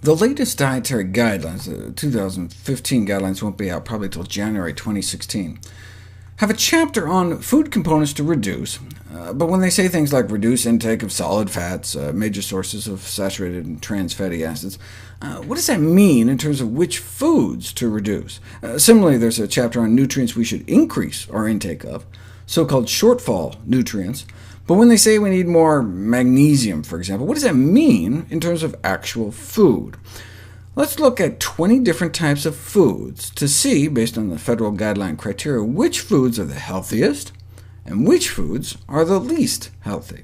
The latest dietary guidelines, the 2015 guidelines won't be out probably until January 2016, have a chapter on food components to reduce, but when they say things like reduce intake of solid fats, major sources of saturated and trans fatty acids, what does that mean in terms of which foods to reduce? Similarly, there's a chapter on nutrients we should increase our intake of, so-called shortfall nutrients, but when they say we need more magnesium, for example, what does that mean in terms of actual food? Let's look at 20 different types of foods to see, based on the federal guideline criteria, which foods are the healthiest and which foods are the least healthy.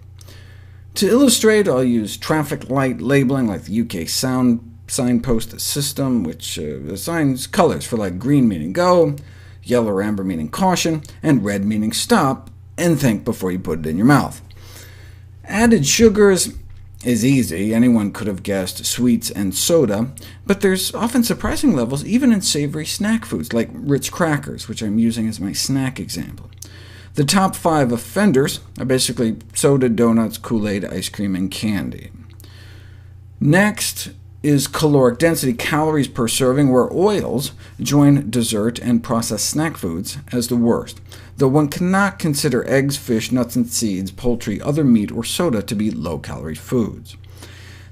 To illustrate, I'll use traffic light labeling like the UK signpost system, which assigns colors for like green meaning go, yellow or amber meaning caution, and red meaning stop, and think before you put it in your mouth. Added sugars is easy. Anyone could have guessed sweets and soda, but there's often surprising levels even in savory snack foods, like Ritz crackers, which I'm using as my snack example. The top 5 offenders are basically soda, donuts, Kool-Aid, ice cream, and candy. Next is caloric density, calories per serving, where oils join dessert and processed snack foods as the worst, though one cannot consider eggs, fish, nuts and seeds, poultry, other meat, or soda to be low-calorie foods.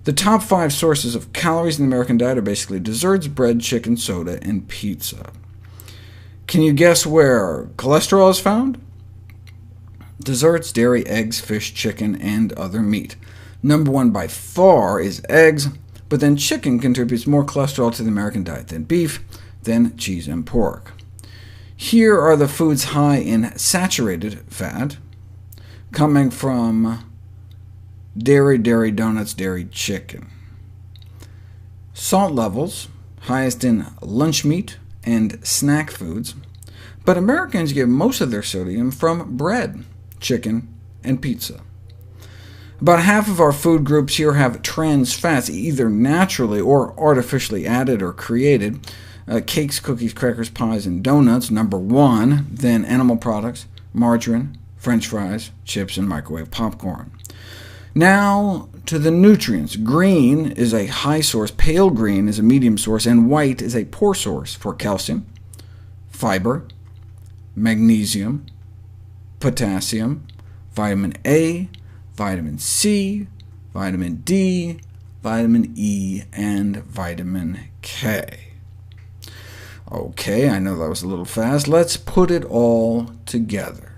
The top 5 sources of calories in the American diet are basically desserts, bread, chicken, soda, and pizza. Can you guess where cholesterol is found? Desserts, dairy, eggs, fish, chicken, and other meat. Number 1 by far is eggs, but then chicken contributes more cholesterol to the American diet than beef, then cheese and pork. Here are the foods high in saturated fat, coming from dairy, dairy donuts, dairy chicken. Salt levels, highest in lunch meat and snack foods, but Americans get most of their sodium from bread, chicken, and pizza. About half of our food groups here have trans fats, either naturally or artificially added or created. Cakes, cookies, crackers, pies, and donuts, number 1, then animal products, margarine, French fries, chips, and microwave popcorn. Now to the nutrients. Green is a high source, pale green is a medium source, and white is a poor source for calcium, fiber, magnesium, potassium, vitamin A, vitamin C, vitamin D, vitamin E, and vitamin K. OK, I know that was a little fast. Let's put it all together.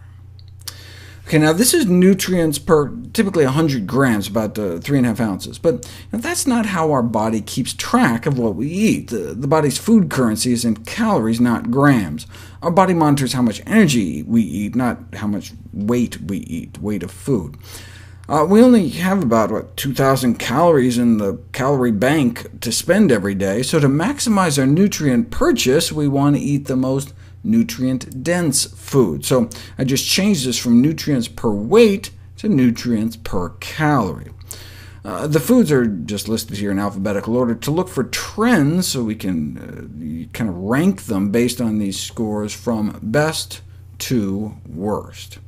OK, now this is nutrients per typically 100 grams, about 3.5 ounces. But that's not how our body keeps track of what we eat. The body's food currency is in calories, not grams. Our body monitors how much energy we eat, not how much weight we eat, weight of food. We only have about 2,000 calories in the calorie bank to spend every day, so to maximize our nutrient purchase, we want to eat the most nutrient-dense food. So I just changed this from nutrients per weight to nutrients per calorie. The foods are just listed here in alphabetical order to look for trends, so we can kind of rank them based on these scores from best to worst.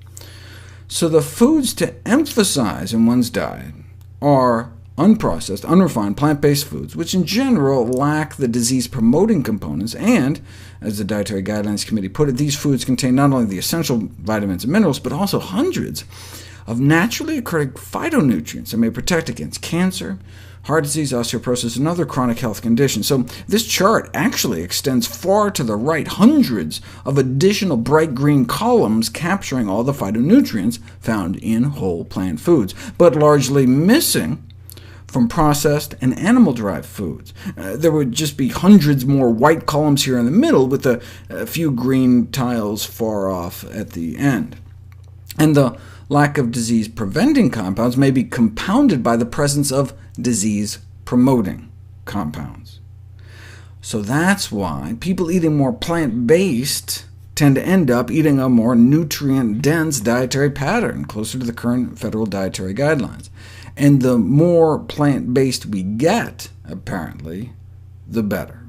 So the foods to emphasize in one's diet are unprocessed, unrefined, plant-based foods, which in general lack the disease-promoting components, and, as the Dietary Guidelines Committee put it, these foods contain not only the essential vitamins and minerals, but also hundreds of naturally occurring phytonutrients that may protect against cancer, heart disease, osteoporosis, and other chronic health conditions. So this chart actually extends far to the right, hundreds of additional bright green columns capturing all the phytonutrients found in whole plant foods, but largely missing from processed and animal-derived foods. There would just be hundreds more white columns here in the middle, with a few green tiles far off at the end. And the lack of disease-preventing compounds may be compounded by the presence of disease-promoting compounds. So that's why people eating more plant-based tend to end up eating a more nutrient-dense dietary pattern, closer to the current federal dietary guidelines. And the more plant-based we get, apparently, the better.